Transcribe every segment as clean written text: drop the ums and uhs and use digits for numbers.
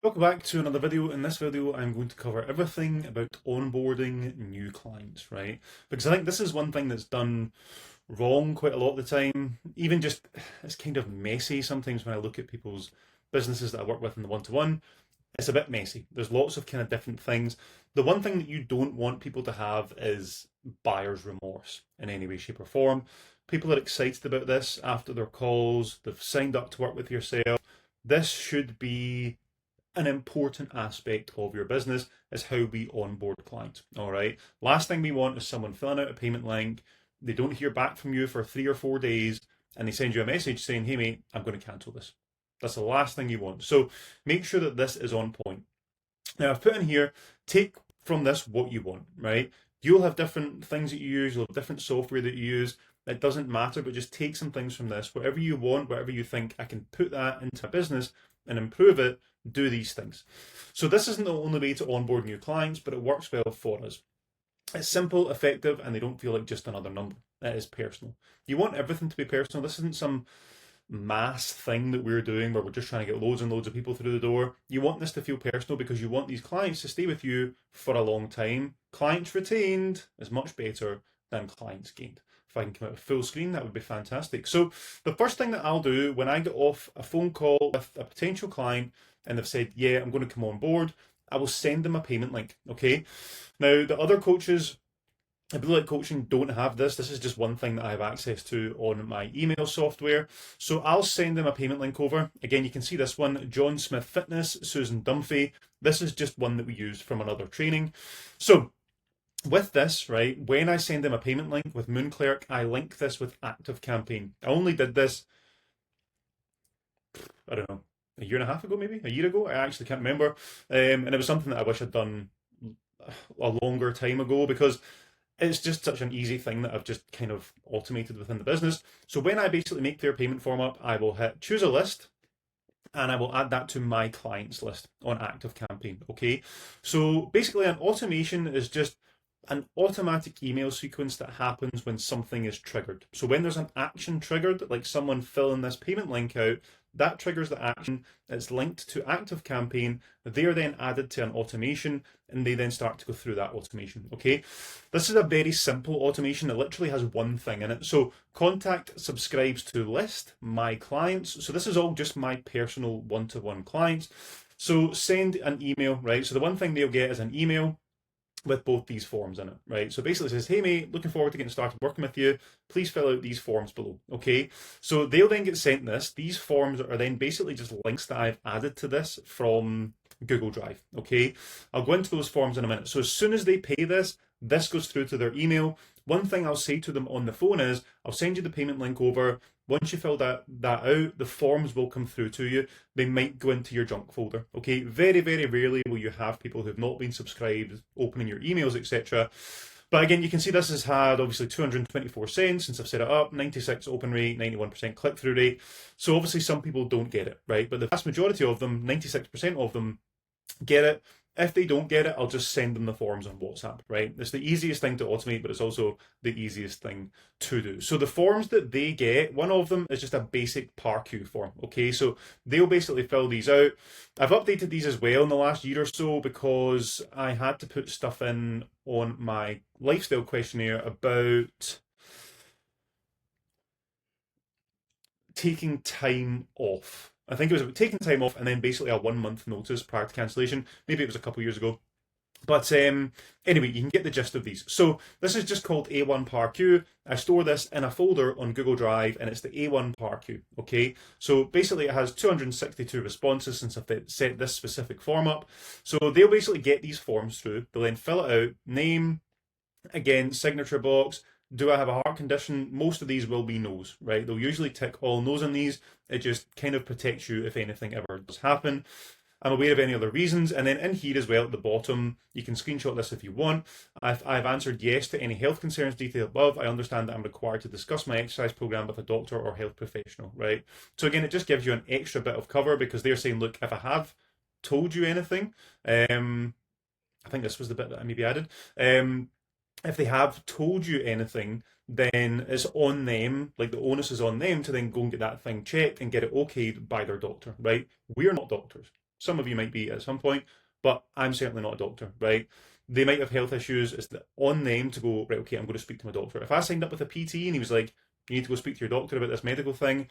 Welcome back to another video. In this video, I'm going to cover everything about onboarding new clients, right? Because I think this is one thing that's done wrong quite a lot of the time. Even just, it's kind of messy sometimes when I look at people's businesses that I work with in the one-to-one. It's a bit messy. There's lots of kind of different things. The one thing that you don't want people to have is buyer's remorse in any way, shape, or form. People are excited about this after their calls, they've signed up to work with yourself. This should be an important aspect of your business is how we onboard clients. All right. Last thing we want is someone filling out a payment link. They don't hear back from you for 3 or 4 days and they send you a message saying, hey, mate, I'm going to cancel this. That's the last thing you want. So make sure that this is on point. Now, I've put in here, take from this what you want, right? You'll have different things that you use, you'll have different software that you use. It doesn't matter, but just take some things from this. Whatever you want, whatever you think, I can put that into a business and improve it, do these things. So this isn't the only way to onboard new clients, but it works well for us. It's simple, effective, and they don't feel like just another number. It is personal. You want everything to be personal. This isn't some mass thing that we're doing where we're just trying to get loads and loads of people through the door. You want this to feel personal because you want these clients to stay with you for a long time. Clients retained is much better than clients gained. If I can come out with full screen, that would be fantastic. So the first thing that I'll do when I get off a phone call with a potential client and they've said, yeah, I'm going to come on board, I will send them a payment link. Okay. Now the other coaches, Ability Coaching, don't have this. This is just one thing that I have access to on my email software. So I'll send them a payment link over. Again, you can see this one, John Smith Fitness, Susan Dunphy. This is just one that we used from another training. So with this, right, when I send them a payment link with Moonclerk, I link this with Active Campaign. I only did this, I don't know, a year and a half ago, maybe a year ago. I actually can't remember. And it was something that I wish I'd done a longer time ago because it's just such an easy thing that I've just kind of automated within the business. So when I basically make their payment form up, I will hit choose a list and I will add that to my clients list on Active Campaign. Okay. So basically, an automation is just an automatic email sequence that happens when something is triggered. So when there's an action triggered, like someone filling this payment link out, that triggers the action. It's linked to Active Campaign. They're then added to an automation and they then start to go through that automation. Okay. This is a very simple automation. It literally has one thing in it. So contact subscribes to list my clients. So this is all just my personal one-to-one clients. So send an email, right? So the one thing they'll get is an email with both these forms in it, right? So basically it says, hey mate, looking forward to getting started working with you. Please fill out these forms below, okay? So they'll then get sent this. These forms are then basically just links that I've added to this from Google Drive, okay? I'll go into those forms in a minute. So as soon as they pay this, this goes through to their email. One thing I'll say to them on the phone is, I'll send you the payment link over. Once you fill that out, the forms will come through to you. They might go into your junk folder. Okay, very, very rarely will you have people who've not been subscribed opening your emails, etc. But again, you can see this has had obviously 224 cents since I've set it up, 96 open rate, 91% click through rate. So obviously some people don't get it, right? But the vast majority of them, 96% of them, get it. If they don't get it, I'll just send them the forms on WhatsApp, right? It's the easiest thing to automate, but it's also the easiest thing to do. So the forms that they get, one of them is just a basic PARQ form, okay? So they'll basically fill these out. I've updated these as well in the last year or so because I had to put stuff in on my lifestyle questionnaire about taking time off. I think it was about taking time off and then basically a 1 month notice prior to cancellation. Maybe it was a couple of years ago. But anyway, you can get the gist of these. So this is just called A1 PARQ. I store this in a folder on Google Drive and it's the A1 PARQ. Okay. So basically it has 262 responses since I've set this specific form up. So they'll basically get these forms through. They'll then fill it out, name, again, signature box. Do I have a heart condition? Most of these will be no's, right? They'll usually tick all no's on these. It just kind of protects you if anything ever does happen. I'm aware of any other reasons. And then in here as well at the bottom, you can screenshot this if you want. I've answered yes to any health concerns detailed above. I understand that I'm required to discuss my exercise program with a doctor or health professional, right? So again, it just gives you an extra bit of cover because they're saying, look, if I have told you anything, I think this was the bit that I maybe added. If they have told you anything, then it's on them, like the onus is on them to then go and get that thing checked and get it okayed by their doctor, right? We're not doctors. Some of you might be at some point, but I'm certainly not a doctor, right? They might have health issues. It's on them to go, right, okay, I'm going to speak to my doctor. If I signed up with a PT and he was like, you need to go speak to your doctor about this medical thing,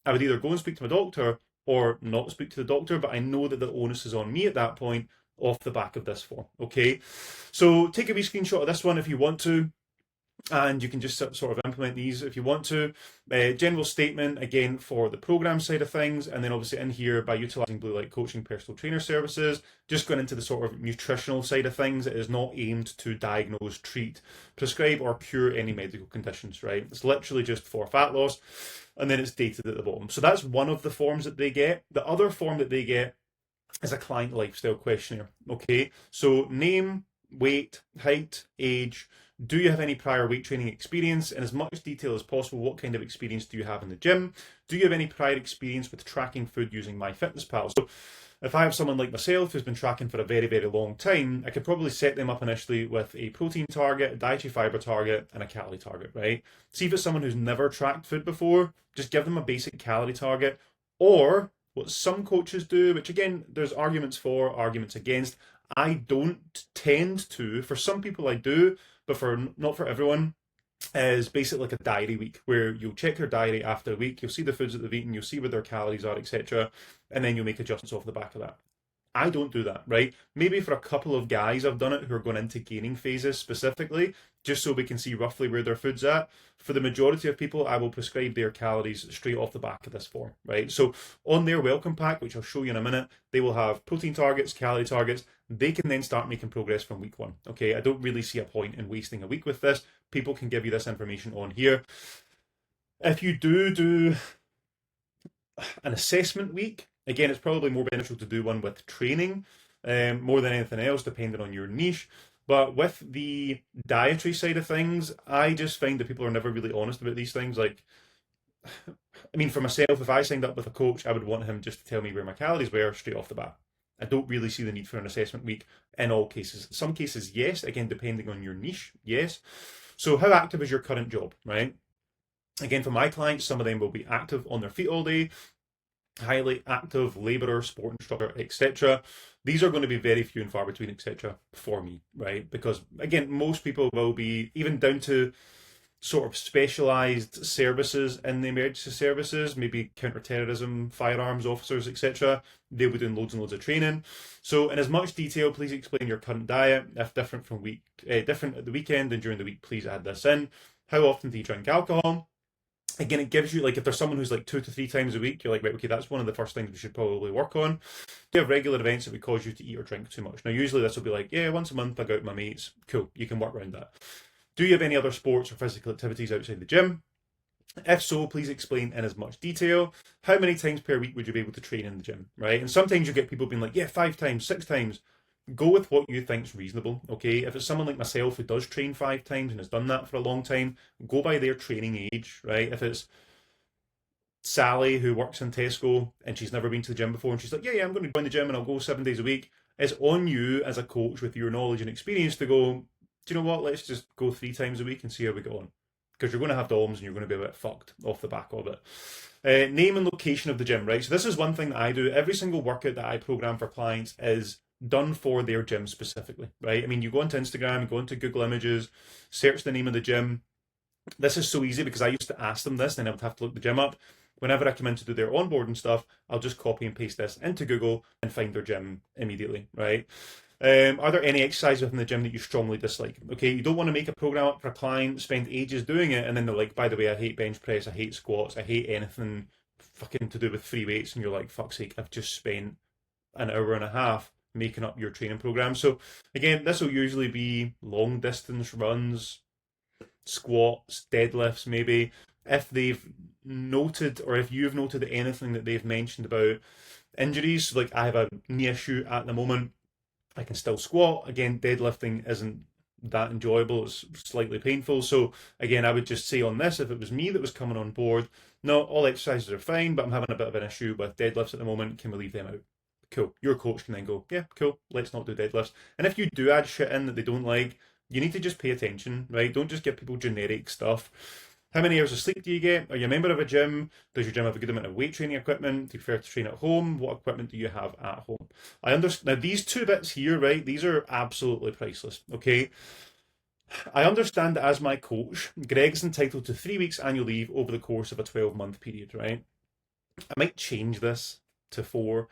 I would either go and speak to my doctor or not speak to the doctor, but I know that the onus is on me at that point off the back of this form. Okay, so take a wee screenshot of this one if you want to, and you can just sort of implement these if you want to. General statement again for the program side of things, and then obviously in here by utilizing blue light coaching personal trainer services, just going into the sort of nutritional side of things. It is not aimed to diagnose, treat, prescribe, or cure any medical conditions, right? It's literally just for fat loss, and then it's dated at the bottom. So that's one of the forms that they get. The other form that they get is a client lifestyle questionnaire. Okay, so name, weight, height, age. Do you have any prior weight training experience? In as much detail as possible, what kind of experience do you have in the gym? Do you have any prior experience with tracking food using MyFitnessPal? So if I have someone like myself who's been tracking for a very, very long time, I could probably set them up initially with a protein target, a dietary fiber target, and a calorie target, right? See if it's someone who's never tracked food before, just give them a basic calorie target. Or what some coaches do, which again, there's arguments for, arguments against. I don't tend to. For some people I do, but for not for everyone, is basically like a diary week where you'll check your diary after a week, you'll see the foods that they've eaten, you'll see what their calories are, etc., and then you'll make adjustments off the back of that. I don't do that, right? Maybe for a couple of guys I've done it who are going into gaining phases specifically, just so we can see roughly where their food's at. For the majority of people, I will prescribe their calories straight off the back of this form, right? So on their welcome pack, which I'll show you in a minute, they will have protein targets, calorie targets. They can then start making progress from week one, okay? I don't really see a point in wasting a week with this. People can give you this information on here. If you do an assessment week, again, it's probably more beneficial to do one with training more than anything else, depending on your niche. But with the dietary side of things, I just find that people are never really honest about these things. Like, I mean, for myself, if I signed up with a coach, I would want him just to tell me where my calories were straight off the bat. I don't really see the need for an assessment week in all cases. Some cases, yes. Again, depending on your niche, yes. So how active is your current job, right? Again, for my clients, some of them will be active on their feet all day, highly active labourer, sport instructor, etc. These are going to be very few and far between, etc. for me, right? Because again, most people will be even down to sort of specialised services in the emergency services, maybe counter-terrorism, firearms officers, etc. They'll be doing loads and loads of training. So in as much detail, please explain your current diet. If different from different at the weekend and during the week, please add this in. How often do you drink alcohol? Again, it gives you, like, if there's someone who's like 2 to 3 times a week, you're like, right, okay, that's one of the first things we should probably work on. Do you have regular events that would cause you to eat or drink too much? Now, usually this will be like, yeah, once a month I go out with my mates. Cool, you can work around that. Do you have any other sports or physical activities outside the gym? If so, please explain in as much detail. How many times per week would you be able to train in the gym, right? And sometimes you get people being like, yeah, 5 times, 6 times. Go with what you think's reasonable, okay? If it's someone like myself who does train 5 times and has done that for a long time, go by their training age, right? If it's Sally who works in Tesco and she's never been to the gym before and she's like, yeah, I'm going to join the gym and I'll go 7 days a week. It's on you as a coach with your knowledge and experience to go, do you know what, let's just go 3 times a week and see how we get on. Because you're going to have DOMs and you're going to be a bit fucked off the back of it. Name and location of the gym, right? So this is one thing that I do. Every single workout that I program for clients is done for their gym specifically, right? I mean, you go onto Instagram, go into Google Images, search the name of the gym. This is so easy because I used to ask them this, then I would have to look the gym up. Whenever I come in to do their onboarding stuff, I'll just copy and paste this into Google and find their gym immediately, right? Are there any exercises within the gym that you strongly dislike? Okay, you don't want to make a program up for a client, spend ages doing it, and then they're like, by the way, I hate bench press, I hate squats, I hate anything fucking to do with free weights, and you're like, fuck's sake, I've just spent an hour and a half making up your training program. So again, this will usually be long distance runs, squats, deadlifts maybe. If they've noted or if you've noted anything that they've mentioned about injuries, like I have a knee issue at the moment, I can still squat. Again, deadlifting isn't that enjoyable, it's slightly painful. So again, I would just say on this, if it was me that was coming on board, no, all exercises are fine, but I'm having a bit of an issue with deadlifts at the moment, can we leave them out? Cool. Your coach can then go, yeah, cool, let's not do deadlifts. And if you do add shit in that they don't like, you need to just pay attention, right? Don't just give people generic stuff. How many hours of sleep do you get? Are you a member of a gym? Does your gym have a good amount of weight training equipment? Do you prefer to train at home? What equipment do you have at home? I understand now these two bits here, right? These are absolutely priceless. Okay, I understand that as my coach, Greg's entitled to 3 weeks annual leave over the course of a 12-month period, right? I might change this to 4.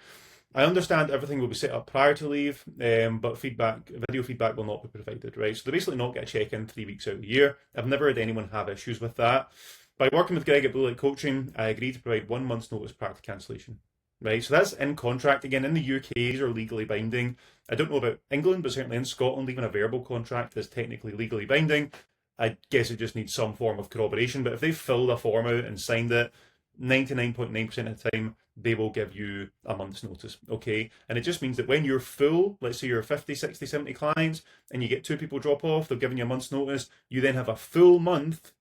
I understand everything will be set up prior to leave, but video feedback will not be provided, right? So they basically not get a check-in 3 weeks out of the year. I've never had anyone have issues with that. By working with Greg at Blue Light Coaching, I agreed to provide 1 month's notice prior to cancellation, right? So that's in contract. Again, in the UK, these are legally binding. I don't know about England, but certainly in Scotland, even a verbal contract is technically legally binding. I guess it just needs some form of corroboration, but if they filled a form out and signed it, 99.9% of the time, they will give you a month's notice, okay? And it just means that when you're full, let's say you're 50, 60, 70 clients, and you get 2 people drop off, they're giving you a month's notice, you then have a full month.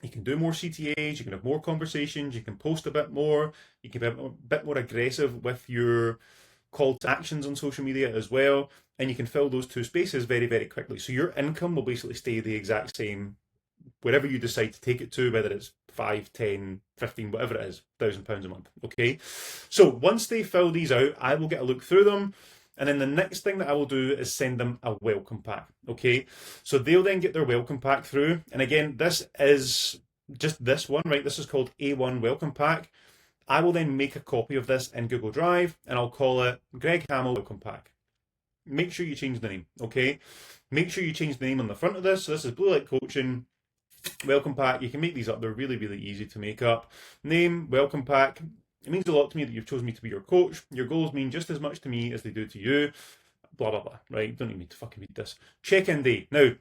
You can do more CTAs, you can have more conversations, you can post a bit more, you can be a bit more aggressive with your call to actions on social media as well, and you can fill those 2 spaces very, very quickly. So your income will basically stay the exact same wherever you decide to take it to, whether it's 5, 10, 15, whatever it is, £1,000 a month. Okay. So once they fill these out, I will get a look through them. And then the next thing that I will do is send them a welcome pack. Okay. So they'll then get their welcome pack through. And again, this is just this one, right? This is called A1 welcome pack. I will then make a copy of this in Google Drive and I'll call it Greg Hamill welcome pack. Make sure you change the name. Okay. Make sure you change the name on the front of this. So this is Blue Light Coaching welcome pack. You can make these up. They're really, really easy to make up. Name, welcome pack. It means a lot to me that you've chosen me to be your coach. Your goals mean just as much to me as they do to you. Blah, blah, blah. Right? Don't need me to fucking read this. Check-in day. Now,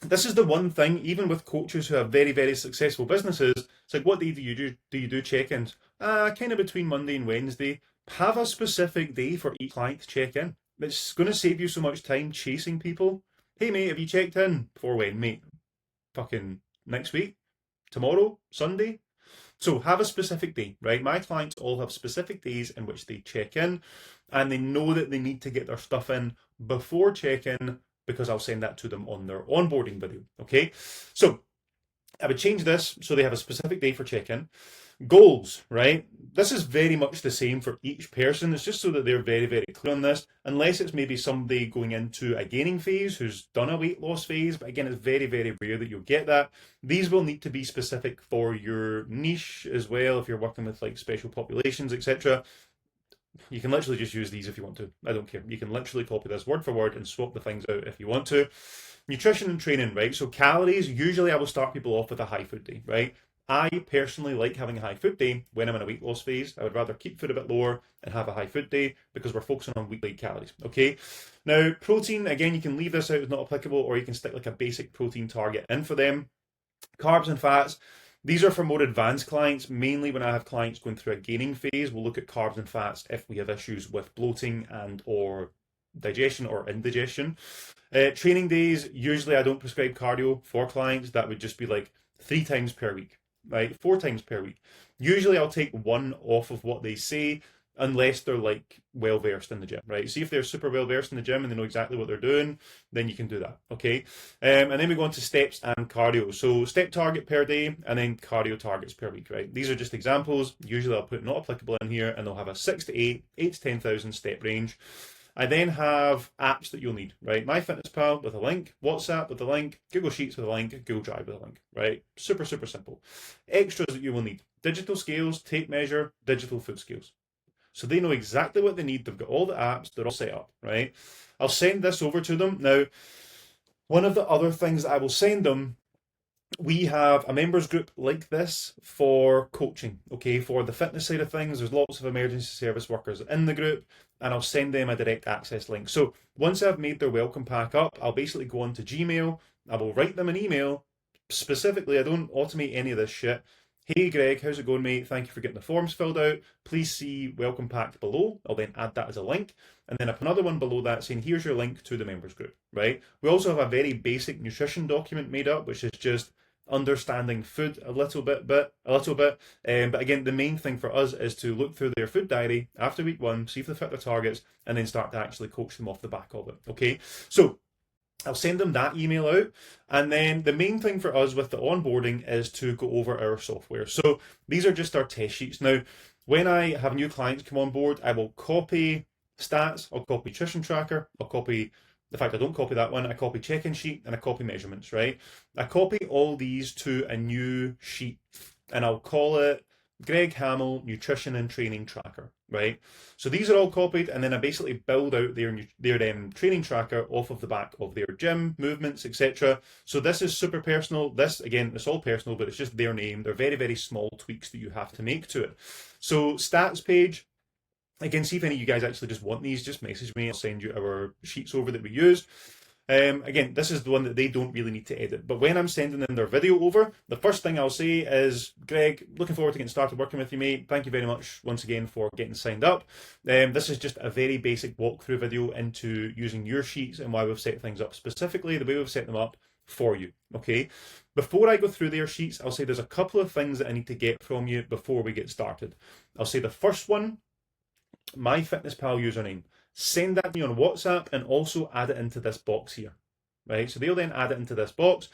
this is the one thing, even with coaches who have very, very successful businesses, it's like, what day do you do check-ins? Kind of between Monday and Wednesday. Have a specific day for each client to check in. It's going to save you so much time chasing people. Hey, mate, have you checked in? For when, mate? Fucking next week? Tomorrow? Sunday? So have a specific day, right? My clients all have specific days in which they check in, and they know that they need to get their stuff in before check-in because I'll send that to them on their onboarding video, okay? So I would change this so they have a specific day for check-in. Goals, right? This is very much the same for each person. It's just so that they're very, very clear on this, unless it's maybe somebody going into a gaining phase who's done a weight loss phase. But again, it's very, very rare that you'll get that. These will need to be specific for your niche as well. If you're working with like special populations, etc., you can literally just use these if you want to. I don't care. You can literally copy this word for word and swap the things out if you want to. Nutrition and training, right? So calories, usually I will start people off with a high food day, right? I personally like having a high food day when I'm in a weight loss phase. I would rather keep food a bit lower and have a high food day because we're focusing on weekly calories. Okay. Now, protein, again, you can leave this out as not applicable, or you can stick like a basic protein target in for them. Carbs and fats, these are for more advanced clients. Mainly when I have clients going through a gaining phase, we'll look at carbs and fats if we have issues with bloating and or digestion or indigestion. Training days, usually I don't prescribe cardio for clients. That would just be like 3 times per week. Right, 4 times per week. Usually I'll take 1 off of what they say unless they're like well versed in the gym, right? See if they're super well versed in the gym and they know exactly what they're doing, then you can do that, okay? And then we go on to steps and cardio. So step target per day and then cardio targets per week, right? These are just examples. Usually I'll put not applicable in here and they'll have a 6 to 8, 8 to 10,000 step range. I then have apps that you'll need, right? MyFitnessPal with a link, WhatsApp with a link, Google Sheets with a link, Google Drive with a link, right? Super, super simple. Extras that you will need: digital scales, tape measure, digital foot scales. So they know exactly what they need. They've got all the apps, they're all set up, right? I'll send this over to them. Now, one of the other things that I will send them, we have a members group like this for coaching, okay, for the fitness side of things. There's lots of emergency service workers in the group, and I'll send them a direct access link. So once I've made their welcome pack up, I'll basically go onto Gmail. I will write them an email. Specifically, I don't automate any of this shit. Hey Greg, how's it going, mate? Thank you for getting the forms filled out. Please see welcome pack below. I'll then add that as a link. And then another one below that saying, here's your link to the members group, right? We also have a very basic nutrition document made up, which is just understanding food a little bit. But again, the main thing for us is to look through their food diary after week 1, see if they fit their targets, and then start to actually coach them off the back of it. Okay, so I'll send them that email out. And then the main thing for us with the onboarding is to go over our software. So these are just our test sheets. Now, when I have new clients come on board, I will copy stats, I'll copy nutrition tracker, I'll copy, in fact, I don't copy that one, I copy check-in sheet and I copy measurements, right? I copy all these to a new sheet and I'll call it Greg Hamill Nutrition and Training Tracker, right? So these are all copied, and then I basically build out their training tracker off of the back of their gym movements, etc. So this is super personal. This again, it's all personal, but it's just their name. They're very, very small tweaks that you have to make to it. So stats page. Again, see if any of you guys actually just want these, just message me. I'll send you our sheets over that we use. Again, this is the one that they don't really need to edit. But when I'm sending them their video over, the first thing I'll say is, Greg, looking forward to getting started working with you, mate. Thank you very much once again for getting signed up. This is just a very basic walkthrough video into using your sheets and why we've set things up specifically, the way we've set them up for you. Okay. Before I go through their sheets, I'll say there's a couple of things that I need to get from you before we get started. I'll say the first one, MyFitnessPal username. Send that to me on WhatsApp and also add it into this box here, right? So they'll then add it into this box.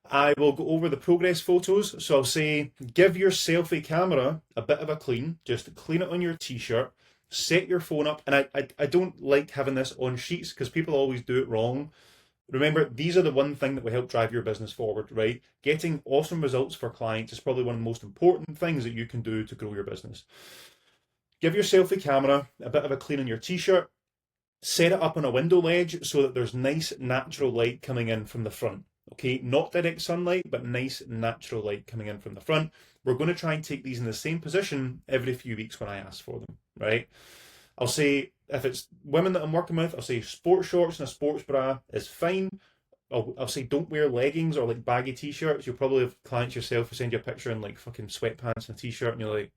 I will go over the progress photos. So I'll say, give your selfie camera a bit of a clean, just clean it on your t-shirt, set your phone up. And I don't like having this on sheets because people always do it wrong. Remember, these are the one thing that will help drive your business forward, right? Getting awesome results for clients is probably one of the most important things that you can do to grow your business. Give your selfie camera a bit of a clean on your t-shirt, set it up on a window ledge so that there's nice natural light coming in from the front. Okay, not direct sunlight, but nice natural light coming in from the front. We're going to try and take these in the same position every few weeks when I ask for them, right? I'll say, if it's women that I'm working with, I'll say sports shorts and a sports bra is fine. I'll say don't wear leggings or like baggy t-shirts. You'll probably have clients yourself who send you a picture in like fucking sweatpants and a t-shirt and you're like,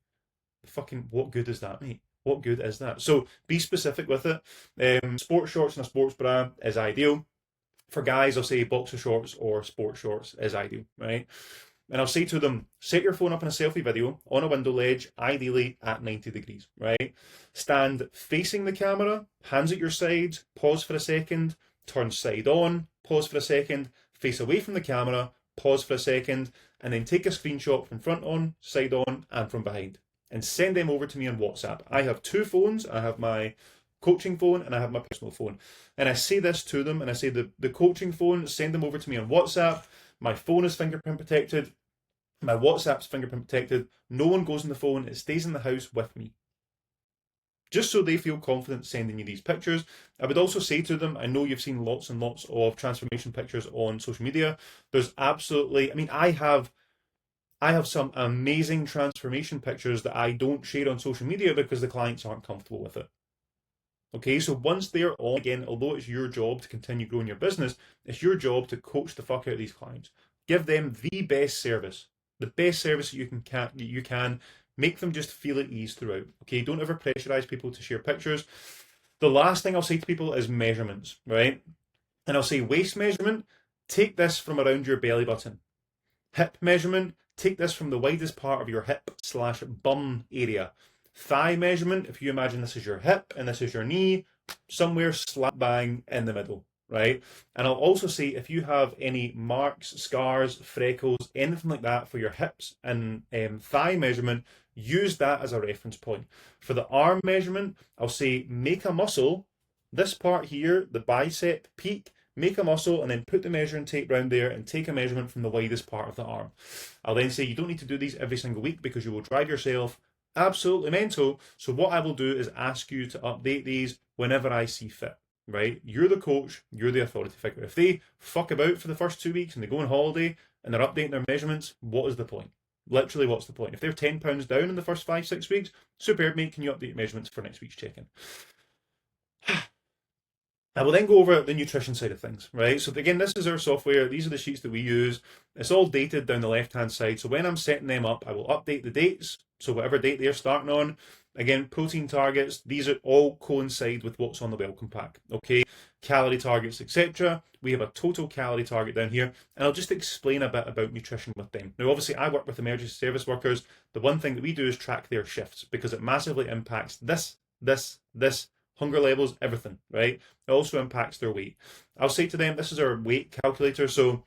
fucking what good is that, mate? What good is that? So be specific with it. Sports shorts and a sports bra is ideal. For guys, I'll say boxer shorts or sports shorts is ideal, right? And I'll say to them, set your phone up in a selfie video on a window ledge, ideally at 90 degrees, right? Stand facing the camera, hands at your sides, pause for a second, turn side on, pause for a second, face away from the camera, pause for a second, and then take a screenshot from front on, side on, and from behind. And send them over to me on WhatsApp. I have two phones. I have my coaching phone and I have my personal phone. And I say this to them and I say the coaching phone, send them over to me on WhatsApp. My phone is fingerprint protected. My WhatsApp's fingerprint protected. No one goes on the phone. It stays in the house with me. Just so they feel confident sending you these pictures. I would also say to them, I know you've seen lots and lots of transformation pictures on social media. There's absolutely, I have some amazing transformation pictures that I don't share on social media because the clients aren't comfortable with it. Okay, so once they're on, again, although it's your job to continue growing your business, it's your job to coach the fuck out of these clients. Give them the best service that you can. Make them just feel at ease throughout. Okay, don't ever pressurize people to share pictures. The last thing I'll say to people is measurements, right? And I'll say waist measurement, take this from around your belly button. Hip measurement, take this from the widest part of your hip/bum area. Thigh measurement, if you imagine this is your hip and this is your knee, somewhere slap bang in the middle, right? And I'll also say if you have any marks, scars, freckles, anything like that for your hips and thigh measurement, use that as a reference point. For the arm measurement, I'll say make a muscle, this part here, the bicep peak, make a muscle and then put the measuring tape round there and take a measurement from the widest part of the arm. I'll then say you don't need to do these every single week because you will drive yourself absolutely mental. So what I will do is ask you to update these whenever I see fit, right? You're the coach, you're the authority figure. If they fuck about for the first 2 weeks and they go on holiday and they're updating their measurements, what is the point? Literally, what's the point? If they're 10 pounds down in the first 5-6 weeks, superb, mate, can you update your measurements for next week's check-in? I will then go over the nutrition side of things, right? So again, this is our software. These are the sheets that we use. It's all dated down the left-hand side. So when I'm setting them up, I will update the dates. So whatever date they're starting on. Again, protein targets. These are all coincide with what's on the welcome pack, okay? Calorie targets, etc. We have a total calorie target down here. And I'll just explain a bit about nutrition with them. Now, obviously, I work with emergency service workers. The one thing that we do is track their shifts because it massively impacts this, hunger levels, everything, right? It also impacts their weight. I'll say to them, this is our weight calculator. So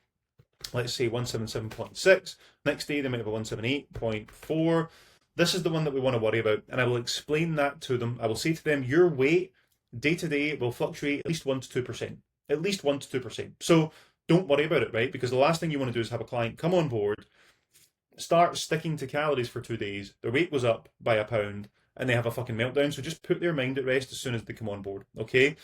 let's say 177.6. Next day, they might have a 178.4. This is the one that we want to worry about. And I will explain that to them. I will say to them, your weight day to day will fluctuate at least 1 to 2%. At least 1 to 2%. So don't worry about it, right? Because the last thing you want to do is have a client come on board, start sticking to calories for 2 days, their weight goes up by £1, and they have a fucking meltdown. So just put their mind at rest as soon as they come on board, okay?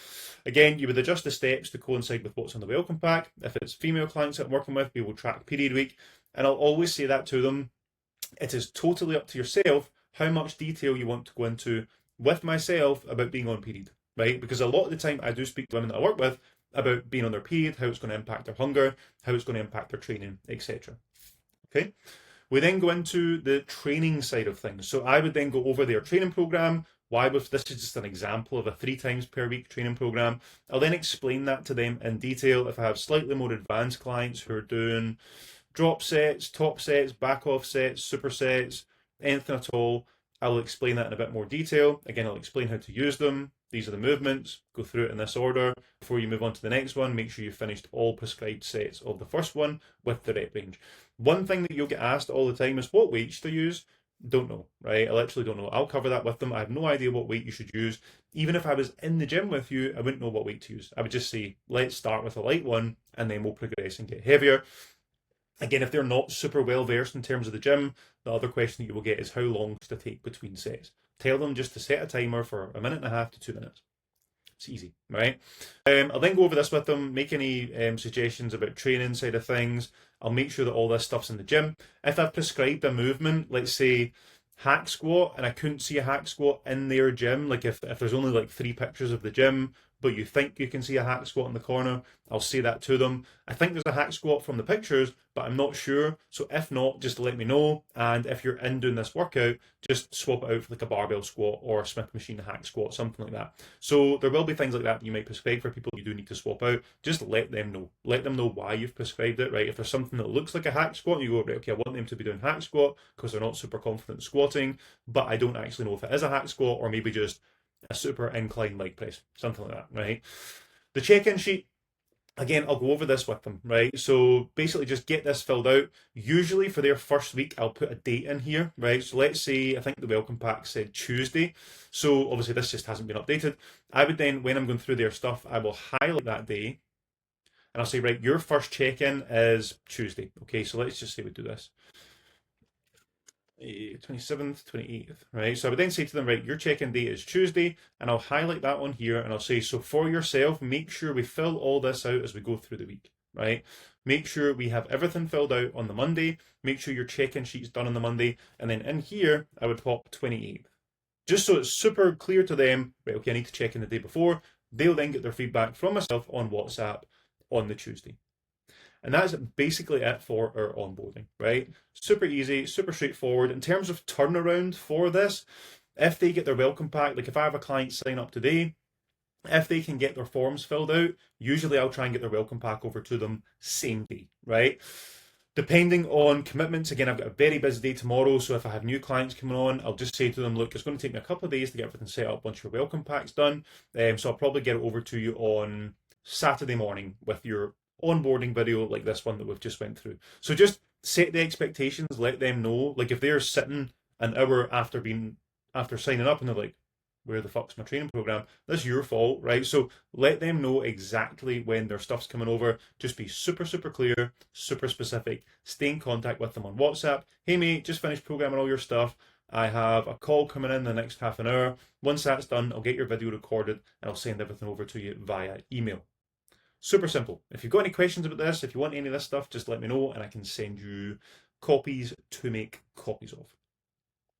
Again, you would adjust the steps to coincide with what's on the welcome pack. If it's female clients that I'm working with, we will track period week. And I'll always say that to them. It is totally up to yourself how much detail you want to go into with myself about being on period, right? Because a lot of the time I do speak to women that I work with about being on their period, how it's going to impact their hunger, how it's going to impact their training, etc. Okay? We then go into the training side of things. So I would then go over their training program. Why was this is just an example of a 3 times per week training program. I'll then explain that to them in detail. If I have slightly more advanced clients who are doing drop sets, top sets, back off sets, supersets, anything at all, I'll explain that in a bit more detail. Again, I'll explain how to use them. These are the movements. Go through it in this order. Before you move on to the next one, make sure you've finished all prescribed sets of the first one with the rep range. One thing that you'll get asked all the time is what weights to use. Don't know, right? I literally don't know. I'll cover that with them. I have no idea what weight you should use. Even if I was in the gym with you, I wouldn't know what weight to use. I would just say, let's start with a light one and then we'll progress and get heavier. Again, if they're not super well versed in terms of the gym, the other question that you will get is how long does it take between sets? Tell them just to set a timer for 1.5 to 2 minutes. It's easy, right? I'll then go over this with them, make any suggestions about training side of things. I'll make sure that all this stuff's in the gym. If I've prescribed a movement, let's say hack squat, and I couldn't see a hack squat in their gym, like if there's only like 3 pictures of the gym, but you think you can see a hack squat in the corner, I'll say that to them. I think there's a hack squat from the pictures, but I'm not sure. So if not, just let me know. And if you're in doing this workout, just swap it out for like a barbell squat or a Smith machine hack squat, something like that. So there will be things like that you might prescribe for people you do need to swap out. Just let them know. Let them know why you've prescribed it, right? If there's something that looks like a hack squat, you go, right, okay, I want them to be doing hack squat because they're not super confident squatting, but I don't actually know if it is a hack squat or maybe just a super incline leg press, something like that, right? The check-in sheet, again, I'll go over this with them, right? So basically just get this filled out. Usually for their first week, I'll put a date in here, right? So let's say, I think the welcome pack said Tuesday. So obviously this just hasn't been updated. I would then, when I'm going through their stuff, I will highlight that day and I'll say, right, your first check-in is Tuesday. Okay, so let's just say we do this. 27th, 28th, right? So I would then say to them, right, your check-in date is Tuesday, and I'll highlight that one here, and I'll say, so for yourself, make sure we fill all this out as we go through the week, right? Make sure we have everything filled out on the Monday, make sure your check-in sheet's done on the Monday, and then in here, I would pop 28th. Just so it's super clear to them, right, okay, I need to check in the day before. They'll then get their feedback from myself on WhatsApp on the Tuesday. And that's basically it for our onboarding, right? Super easy, super straightforward. In terms of turnaround for this, if they get their welcome pack, like if I have a client sign up today, if they can get their forms filled out, usually I'll try and get their welcome pack over to them same day, right? Depending on commitments, again, I've got a very busy day tomorrow, so if I have new clients coming on, I'll just say to them, look, it's going to take me a couple of days to get everything set up once your welcome pack's done. So I'll probably get it over to you on Saturday morning with your onboarding video like this one that we've just went through. So just set the expectations, let them know. Like if they're sitting an hour after signing up and they're like, where the fuck's my training program? That's your fault, right? So let them know exactly when their stuff's coming over. Just be super, super clear, super specific. Stay in contact with them on WhatsApp. Hey mate, just finished programming all your stuff. I have a call coming in the next half an hour. Once that's done, I'll get your video recorded and I'll send everything over to you via email. Super simple. If you've got any questions about this, if you want any of this stuff, just let me know and I can send you copies to make copies of.